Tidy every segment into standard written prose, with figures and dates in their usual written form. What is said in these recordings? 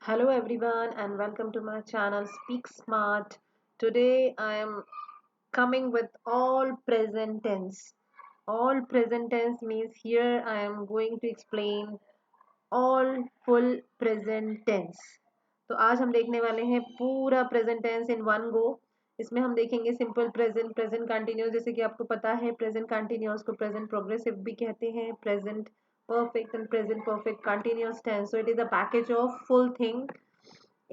Hello everyone and welcome to my channel Speak Smart. Today I am coming with all present tense. All present tense means here I am going to explain all full present tense. तो आज हम देखने वाले हैं पूरा present tense in one go. इसमें हम देखेंगे सिंपल प्रेजेंट, प्रेजेंट कंटिन्यूस, जैसे कि आपको पता है प्रेजेंट कंटिन्यूस को प्रेजेंट प्रोग्रेसिव भी कहते हैं, present perfect and present perfect continuous tense. So it is a package of full thing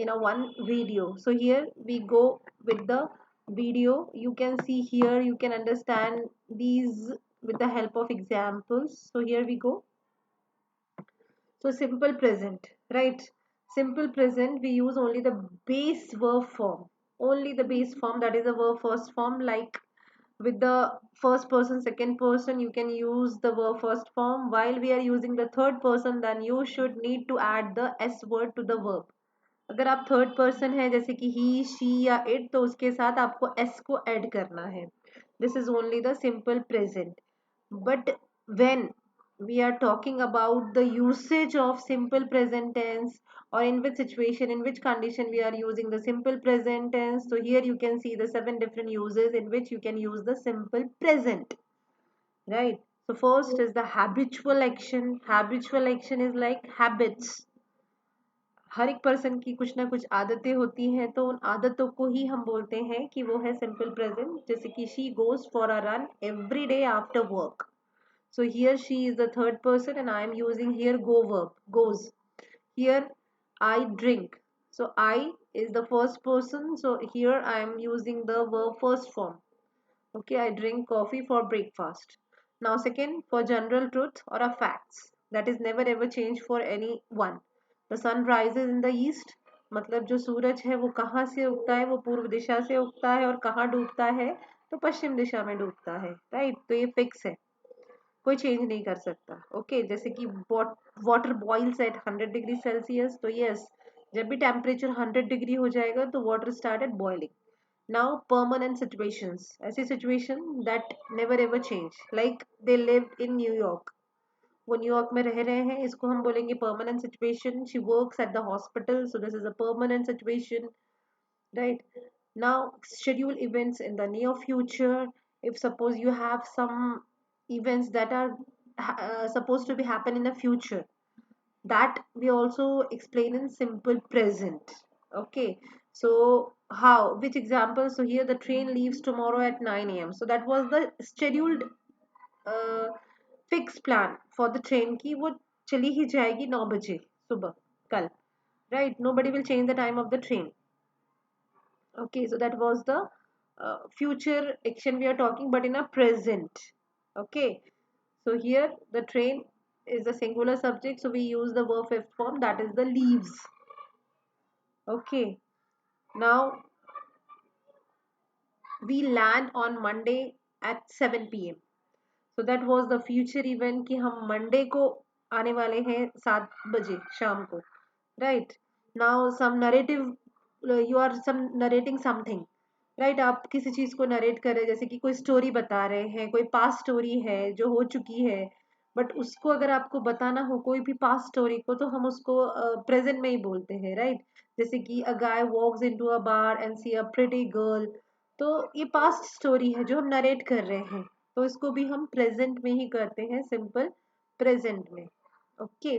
in a one video. So here we go with the video. You can see here, you can understand these with the help of examples. So here we go. So simple present, right? Simple present, we use only the base verb form. Only the base form, that is the verb first form. Like with the first person, second person, you can use the verb first form. While we are using the third person, then you should need to add the s word to the verb. अगर आप third person है जैसे कि ही she या it, तो उसके साथ आपको एस को ऐड करना है. This is only the simple present. But when we are talking about the usage of simple present tense, or in which situation, in which condition we are using the simple present tense, so here you can see the 7 different uses in which you can use the simple present, right? So first is the habitual action. Habitual action is like habits. हर एक person की कुछ ना कुछ आदतें होती हैं, तो उन आदतों को ही हम बोलते हैं कि वो है सिंपल प्रेजेंट. जैसे कि she goes for a run every day after work. So here she is the third person and I am using here go verb, goes. Here I drink. So I is the first person. So here I am using the verb first form. Okay, I drink coffee for breakfast. Now second, for general truth or a facts. That is never ever change for anyone. The sun rises in the east. मतलब जो सूरज है वो कहाँ से उगता है, वो पूर्व दिशा से उगता है, और कहाँ डूबता है तो पश्चिम दिशा में डूबता है, राइट? तो ये फिक्स है, कोई चेंज नहीं कर सकता. ओके, जैसे कि water boils at 100 degree Celsius, तो यस, जब भी टेम्परेचर 100 डिग्री हो जाएगा तो water started boiling. Now permanent situations, ऐसी situation that never ever change, like they live in New York. वो न्यूयॉर्क में रह रहे हैं, इसको हम बोलेंगे permanent situation. She works at the hospital, so this is a permanent situation, right? Now schedule events in the near future. If suppose you have some events that are supposed to be happen in the future, that we also explain in simple present. Okay, so how, which example? So here the train leaves tomorrow at 9 a.m. So that was the scheduled uh, fixed plan for the train ki wo चली ही जाएगी 9 बजे सुबह कल, right? Nobody will change the time of the train. Okay, so that was the future action we are talking, but in a present. Okay, so here the train is the singular subject, so we use the verb fifth form, that is the leaves. Okay, now we land on Monday at 7 p.m. So that was the future event कि हम Monday को आने वाले हैं 7 बजे शाम को, right? Now some narrative, you are some narrating something, right? आप किसी चीज को नरेट कर रहे हैं, जैसे कि कोई स्टोरी बता रहे हैं, कोई पास्ट स्टोरी है जो हो चुकी है, बट उसको अगर आपको बताना हो कोई भी पास्ट स्टोरी को, तो हम उसको प्रेजेंट में ही बोलते हैं, राइट? जैसे कि a guy walks into a bar and see a pretty girl. तो ये पास्ट स्टोरी है जो हम नरेट कर रहे हैं, तो इसको भी हम प्रेजेंट में ही करते हैं, सिंपल प्रेजेंट में. ओके,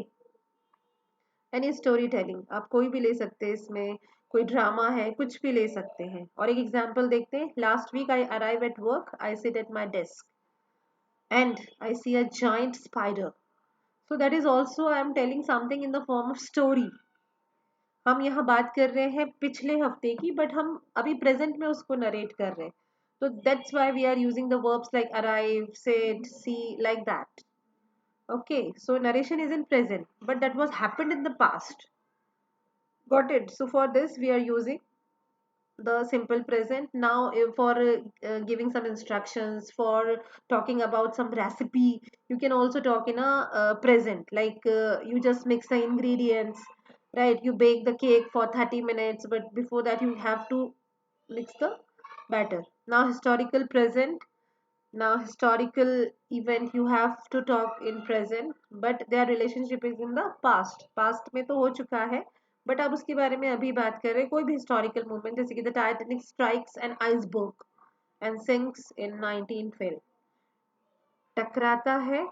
एनी स्टोरी टेलिंग आप कोई भी ले सकते हैं इसमें, कोई ड्रामा है, कुछ भी ले सकते हैं. और एक एग्जांपल देखते हैं. Last week I arrive at work, I sit at my desk and I see a giant spider. So that is also I am telling something in the form of story. हम यहाँ बात कर रहे हैं पिछले हफ्ते की, बट हम अभी प्रेजेंट में उसको नरेट कर रहे हैं, तो that's why we are using the verbs like arrive, sit, see, like that. Okay, so narration is in present, but that was happened in the past. Got it? So for this we are using the simple present. Now for giving some instructions, for talking about some recipe, you can also talk in a present, like you just mix the ingredients, right? You bake the cake for 30 minutes, but before that you have to mix the batter. Now historical present. Now historical event you have to talk in present, but their relationship is in the past. Past में तो हो चुका है, but अब उसके बारे में अभी बात कर रहे हैं, कोई भी हिस्टोरिकल मूवमेंट, जैसे कि the Titanic strikes an iceberg and sinks in 1912, टकराता है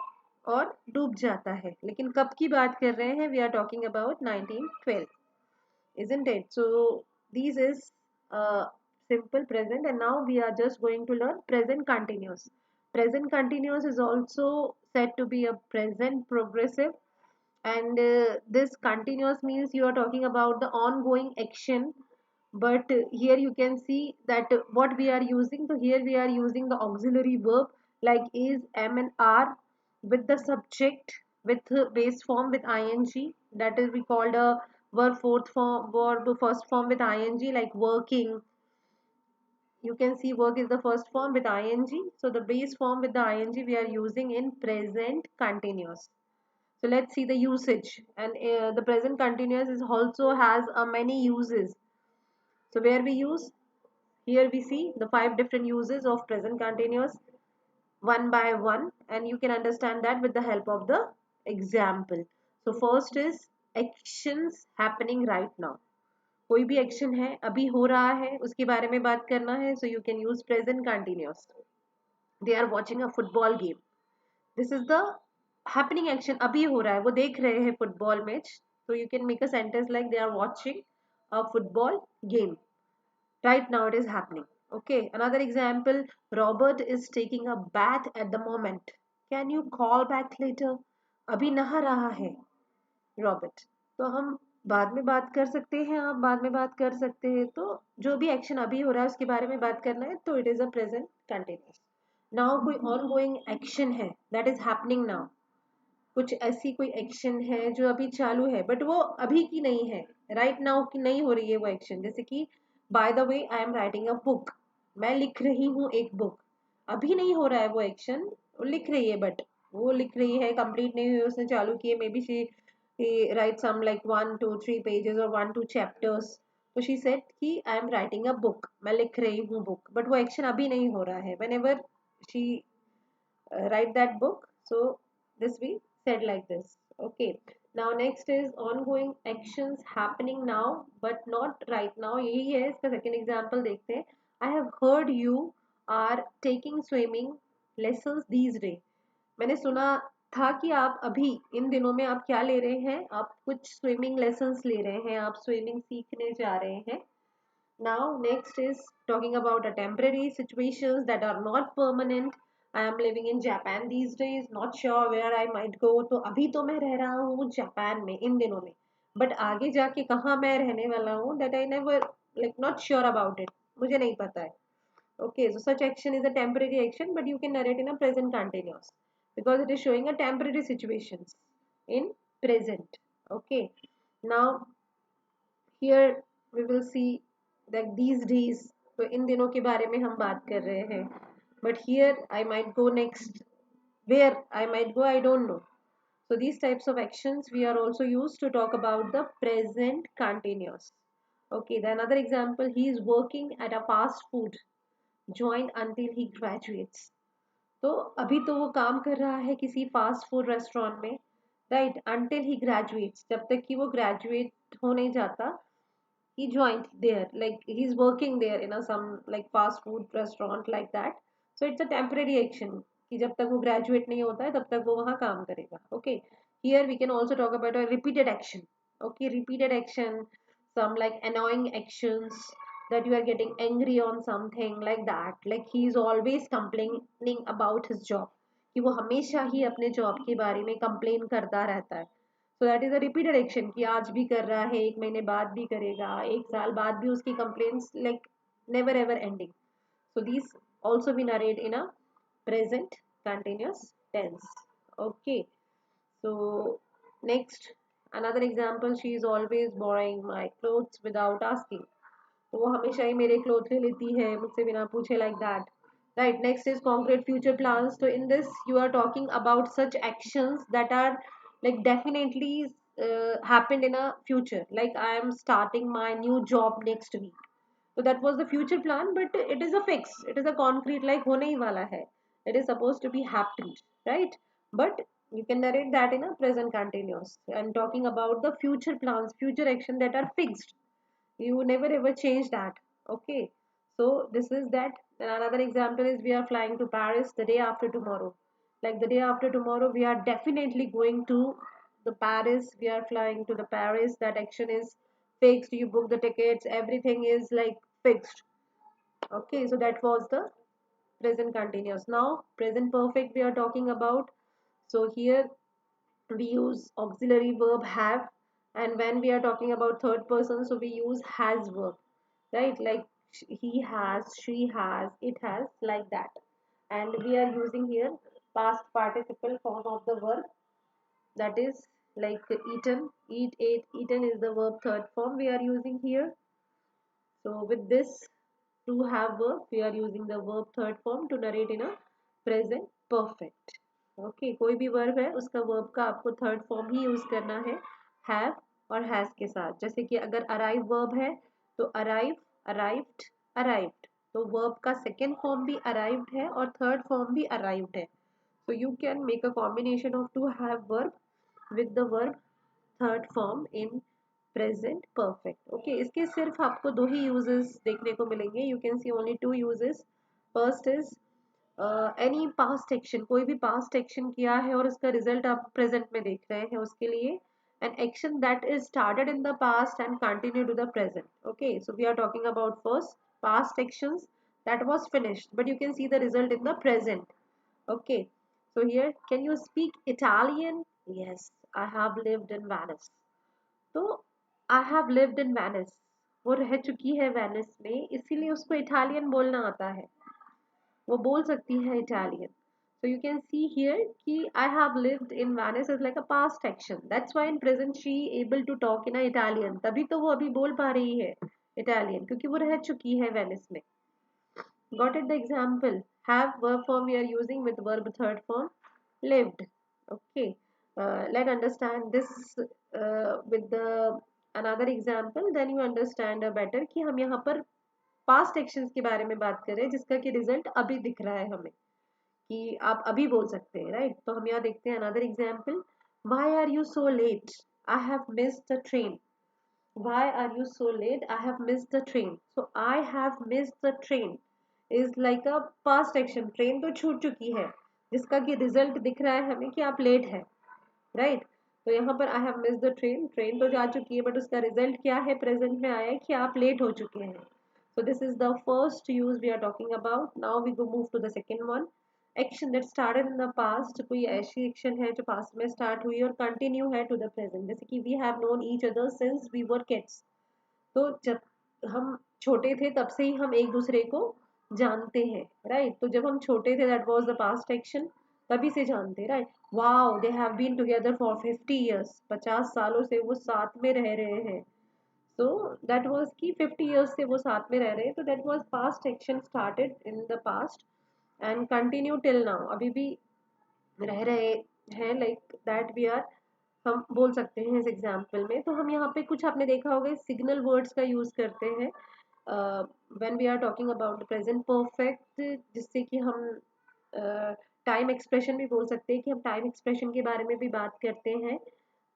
और डूब जाता है, लेकिन कब की बात कर रहे हैं? We are talking about 1912, isn't it? So this is simple present, and now we are just going to learn present continuous. Present continuous is also said to be a present progressive, and this continuous means you are talking about the ongoing action. But here you can see that what we are using, so here we are using the auxiliary verb like is, am and are, with the subject with base form with ing, that is we called a verb fourth form, verb first form with ing, like working. You can see work is the first form with ing, so the base form with the ing we are using in present continuous. So let's see the usage, and the present continuous is also has many uses. So where we use, here we see the 5 different uses of present continuous one by one, and you can understand that with the help of the example. So first is actions happening right now. कोई भी action है अभी हो रहा है उसके बारे में बात करना है, so you can use present continuous. They are watching a football game. This is the happening action, अभी हो रहा है, वो देख रहे हैं football match. So you can make a sentence like they are watching a football game. Right now it is happening. Okay, another example, Robert is taking a bath at the moment. Can you call back later? अभी नहा रहा है Robert. तो हम बाद में बात कर सकते हैं, आप बाद में बात कर सकते हैं, तो जो भी एक्शन अभी हो रहा है उसके बारे में बात करना है, तो it is a present continuous. Now कोई ऑन गोइंग एक्शन है, दैट इज हैपनिंग नाउ. कुछ ऐसी कोई एक्शन है जो अभी चालू है बट वो अभी की नहीं है, राइट नाउ की नहीं हो रही है वो एक्शन. जैसे कि by the way I am writing a book, मैं लिख रही हूँ एक बुक. अभी नहीं हो रहा है वो एक्शन, वो लिख रही है, बट वो लिख रही है, कंप्लीट नहीं हुई, उसने चालू किए, may be she write some like 1 2 3 pages और 1 2 चैप्टर्स. तो शी सेड कि I am writing a book, मैं लिख रही हूँ बुक, बट वो एक्शन अभी नहीं हो रहा है. When ever she write that book, so this we said like this. Okay, now next is ongoing actions happening now but not right now. यही है, इसका second example देखते हैं. I have heard you are taking swimming lessons these days. मैंने सुना था कि आप अभी इन दिनों में आप क्या ले रहे हैं, आप कुछ स्विमिंग लेसन्स ले रहे हैं, आप स्विमिंग सीखने जा रहे हैं. Now, next is talking about a temporary situations that are not permanent. I am living in Japan these days, not sure where I might go. तो अभी तो मैं रह रहा हूँ जापान में इन दिनों में, बट आगे जाके कहाँ मैं रहने वाला हूँ, that I never like not sure about it. मुझे नहीं पता है. Okay, so such action is a temporary action, but you can narrate in a present continuous because it is showing a temporary situations in present. Okay, now here we will see that these days, तो इन दिनों के बारे में हम बात कर रहे हैं, but here I might go next, where I might go I don't know. So these types of actions we are also used to talk about the present continuous. Okay, the another example, he is working at a fast food joint until he graduates. तो अभी तो वो काम कर रहा है किसी fast food restaurant में, राइट, अंटिल ही ग्रेजुएट्स, जब तक कि वो ग्रेजुएट हो नहीं जाता. He joined there, like he's working there in a some like fast food restaurant like that. So it's a temporary action कि जब तक वो graduate नहीं होता है तब तक वो वहाँ काम करेगा. Okay, here we can also talk about a repeated action. Okay, repeated action, some like annoying actions, that you are getting angry on something like that, like he is always complaining about his job, कि वो हमेशा ही अपने job के बारे में complain करता रहता है. सो that is a repeated action कि आज भी कर रहा है, 1 महीने बाद भी करेगा, 1 साल बाद भी उसकी complains like never ever ending. So these also be narrate in a present continuous tense. Okay, so next another example, she is always borrowing my clothes without asking. तो वो हमेशा ही मेरे क्लोथ ले लेती है मुझसे बिना पूछे, like that. Right, next is concrete future plans. So in this you are talking about such actions that are like definitely happened in a future, like I am starting my new job next week. So that was the future plan, but it is a fix, it is a concrete, like होने ही वाला है, it is supposed to be happened, right? But You can narrate that in a present continuous and talking about the future plans, future action that are fixed. You never ever change that. Okay, so this is that. And another example is we are flying to Paris the day after tomorrow. Like the day after tomorrow, we are definitely going to the Paris. We are flying to the Paris. That action is fixed. You book the tickets. Everything is like fixed. Okay, so that was the present continuous. Now present perfect we are talking about. So here we use auxiliary verb have, and when we are talking about third person, so we use has verb, right? Like he has, she has, it has, like that. And we are using here past participle form of the verb, that is like eaten, eat, ate, eaten is the verb third form we are using here. So with this to have verb, we are using the verb third form to narrate in a present perfect. Okay कोई भी verb है उसका verb का आपको third form ही use करना है have और has के साथ. जैसे कि अगर अराइव वर्ब है तो अराइव, अराइव्ड, अराइव्ड. तो वर्ब का सेकेंड फॉर्म भी अराइव्ड है और थर्ड फॉर्म भी अराइव्ड है. So you can make a combination of to have verb with the verb third form in present perfect. Okay, इसके सिर्फ आपको दो ही uses देखने को मिलेंगे. You can see only two uses. First is any past action, कोई भी past action किया है और उसका result आप present में देख रहे हैं उसके लिए an action that is started in the past and continue to the present. Okay, so we are talking about first past actions that was finished but you can see the result in the present. Okay, so here, can you speak Italian? Yes, I have lived in Venice. तो I have lived in Venice. वो रह चुकी है Venice में इसीलिए उसको Italian बोलना आता है. वो बोल सकती है Italian. So you can see here कि I have lived in Venice is like a past action. That's why in present she able to talk in a Italian. तभी तो वो अभी बोल पा रही है इटालियन क्योंकि वो रह चुकी है वेनिस में. Got it the example? Have verb form we are using with verb third form lived. Okay. Let's understand this with the another example. Then you understand better कि हम यहाँ पर past actions के बारे में बात कर रहे हैं जिसका कि result अभी दिख रहा है हमें कि आप अभी बोल सकते हैं, right? तो हम यहाँ देखते हैं another example. Why are you so late? I have missed the train. Why are you so late? I have missed the train. So I have missed the train is like a past action. Train तो छूट चुकी है जिसका कि result दिख रहा है हमें कि आप लेट है, राइट? तो यहाँ पर I have miss the train, train तो जा चुकी है बट उसका रिजल्ट क्या है प्रेजेंट में आया है कि आप लेट हो चुके हैं. So this is the first use we are talking about. Now we go move to the second one. Action that started in the past. कोई ऐसी एक्शन है जो पास्ट में स्टार्ट हुई और कंटिन्यू है टू द प्रेजेंट. जैसे कि we have known each other since we were kids. तो जब हम छोटे थे तब से ही हम एक दूसरे को जानते हैं, राइट? तो जब हम छोटे थे that was the past action, तभी से जानते, right? Wow they have been together for 50 years. 50 सालों से वो साथ में रह रहे हैं. सो दैट वाज कि 50 years से वो साथ में रह रहे हैं. तो that was past action started in the past and continue till now. अभी भी रह रहे हैं लाइक दैट वी आर, हम बोल सकते हैं इस एग्जाम्पल में. तो हम यहाँ पे कुछ आपने देखा होगा सिग्नल वर्ड्स का यूज करते हैं when we are talking about present perfect, जिससे कि हम टाइम एक्सप्रेशन भी बोल सकते हैं कि हम टाइम एक्सप्रेशन के बारे में भी बात करते हैं.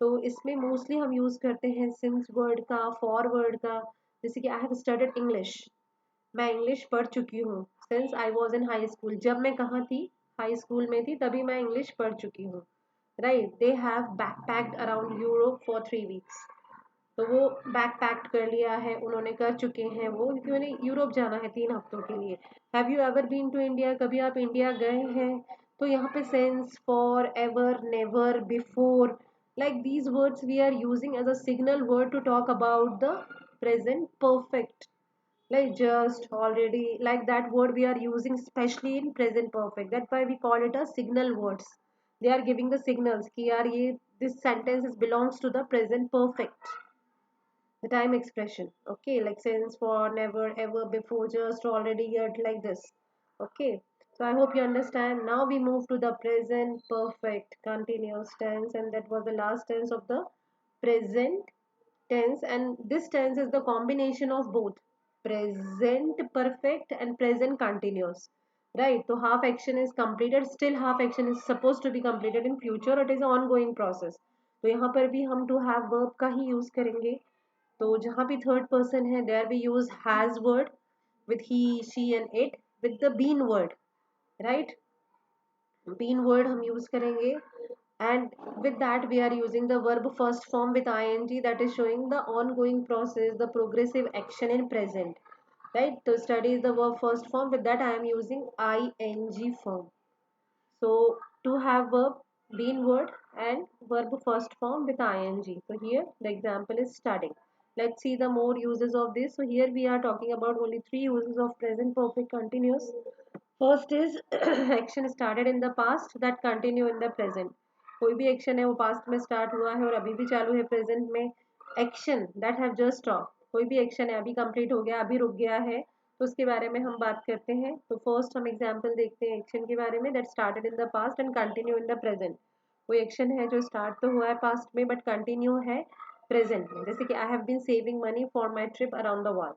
तो इसमें मोस्टली हम यूज करते हैं सिंस वर्ड का, फॉर वर्ड का. जैसे कि आई हैव स्टडीड इंग्लिश, मैं इंग्लिश पढ़ चुकी हूँ. Since I was in high school, जब मैं कहाँ थी, हाई स्कूल में थी, तभी मैं इंग्लिश पढ़ चुकी हूँ, right? They have backpacked around Europe for 3 weeks. तो वो बैक पैक्ड कर लिया है उन्होंने, कर चुके हैं वो क्योंकि उन्हें यूरोप जाना है 3 हफ्तों के लिए. Have you ever been to India? कभी आप इंडिया गए हैं? तो यहाँ पे since, for, ever, never, before, like these words we are using as a signal word to talk about the present perfect, like just, already, like that word we are using especially in present perfect. That's why we call it a signal words. They are giving the signals कि यार ये this sentence belongs to the present perfect, the time expression. Okay, like since, for, never, ever, before, just, already, yet, like this. Okay, so I hope you understand. Now we move to the present perfect continuous tense, and that was the last tense of the present tense. And this tense is the combination of both present perfect and present continuous. right? So half action is completed, still half action is supposed to be completed in future, it is an ongoing process. तो यहाँ पर भी हम to have verb का ही use करेंगे. तो जहाँ भी third person है, there we use has word with he, she and it, with the been word, right? Been word हम use करेंगे, and with that we are using the verb first form with ing, that is showing the ongoing process, the progressive action in present, right? To study the verb first form, with that I am using ing form. So to have verb been word and verb first form with ing. So here the example is studying. Let's see the more uses of this. So here we are talking about only three uses of present perfect continuous. First is action started in the past that continue in the present. कोई भी action है वो past में start हुआ है और अभी भी चालू है प्रेजेंट में. Action that have just stop, कोई भी एक्शन है अभी कंप्लीट हो गया, अभी रुक गया है, तो उसके बारे में हम बात करते हैं. तो फर्स्ट हम एग्जांपल देखते हैं एक्शन के बारे में, that started in the past and continue in the present. कोई एक्शन है जो स्टार्ट तो हुआ है पास्ट में बट कंटिन्यू है प्रेजेंट में. जैसे कि I have been saving money for my trip around the world.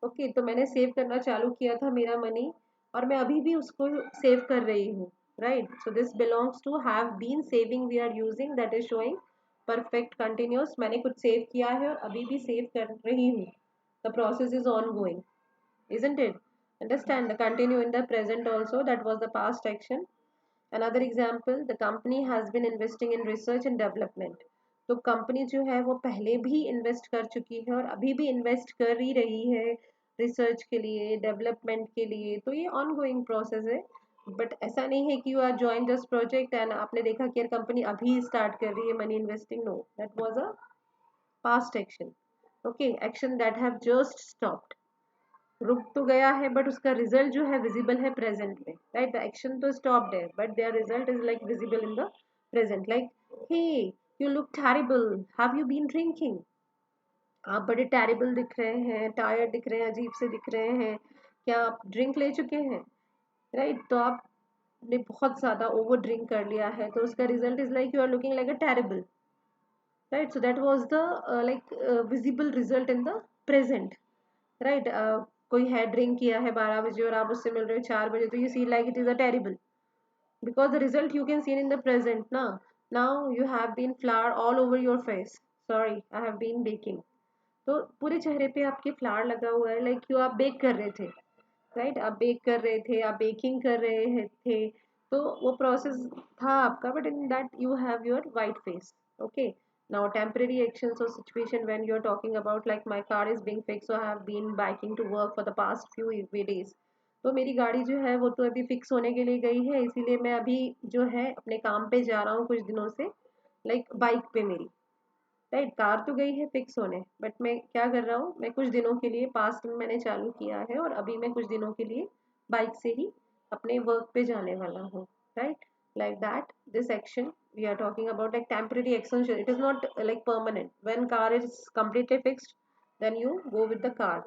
Okay, तो मैंने सेव करना चालू किया था मेरा मनी और मैं अभी भी उसको सेव कर रही हूँ, right? So this belongs to have been saving, we are using, that is showing perfect continuous. मैंने कुछ सेव किया है और अभी भी सेव कर रही हूँ. The process is on going, isn't it? Understand the continue in the present also, that was the past action. Another example, the company has been investing in research and development. तो company जो है वो पहले भी invest कर चुकी है और अभी भी इन्वेस्ट कर ही रही है रिसर्च के लिए, डेवलपमेंट के लिए. तो ये ऑन गोइंग प्रोसेस है. बट ऐसा नहीं है कि you are join this project and आपने देखा कि यार कंपनी अभी स्टार्ट कर रही है money investing. No, that was a past action. Okay, action that have just stopped. रुक तो गया है बट उसका रिजल्ट जो है विजिबल है प्रेजेंट में, राइट? द एक्शन तो स्टॉप्ड है but their result is like visible in the present. Like, hey you look terrible, have you been drinking? आप बड़े टेरिबल दिख रहे हैं, टायर्ड दिख रहे हैं, अजीब से दिख रहे हैं, क्या आप ड्रिंक ले चुके हैं? राइट, तो आपने बहुत ज्यादा ओवर ड्रिंक कर लिया है, तो उसका result is like you are looking like a terrible, right? So that was the like visible result in the present, right? कोई है ड्रिंक किया है 12 बजे और आप उससे मिल रहे हो 4 बजे, तो you see like it is a terrible because the result you can see in the present na. Now you have been flour all over your face, sorry I have been baking. तो पूरे चेहरे पे आपके flower लगा हुआ है, like you आप bake कर रहे थे, राइट? आप बेक कर रहे थे, आप बेकिंग कर रहे थे, तो वो प्रोसेस था आपका, but in that you have your white face. Okay, now temporary actions or situation when you're talking about like my car is being fixed, so I have been biking to work for the past few days. तो मेरी गाड़ी जो है वो तो अभी fix होने के लिए गई है, इसीलिए मैं अभी जो है अपने काम पे जा रहा हूँ कुछ दिनों से, लाइक बाइक पे मेरी, राइट? कार तो गई है फिक्स होने, बट मैं क्या कर रहा हूँ, मैं कुछ दिनों के लिए पास्ट में मैंने चालू किया है और अभी मैं कुछ दिनों के लिए बाइक से ही अपने वर्क पे जाने वाला हूँ, right? Like that this action we are talking about like temporary action, it is not like permanent. When car is completely fixed, then you go with the car.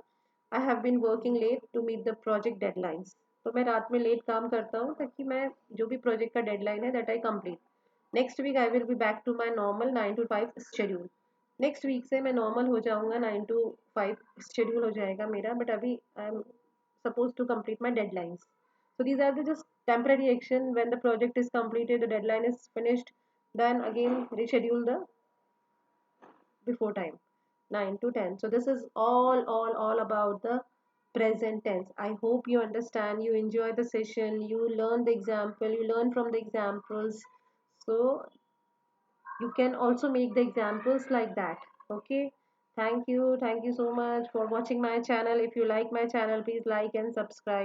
I have been working late to meet the project deadlines. तो मैं रात में late काम करता हूँ ताकि मैं जो भी प्रोजेक्ट का डेडलाइन है that I complete. Next week I will be back to my normal 9 to 5 schedule. Next week से मैं नॉर्मल हो जाऊंगा, 9 to 5 शेड्यूल हो जाएगा मेरा, बट अभी I am suppose to complete my deadlines. So these are the just temporary action. When the project is completed, the deadline is finished, then again reschedule the before time, 9 to 10. So this is all about the present tense. I hope you understand, you enjoy the session, you learn the example, you learn from the examples. So you can also make the examples like that. Okay, thank you so much for watching my channel. If you like my channel, please like and subscribe.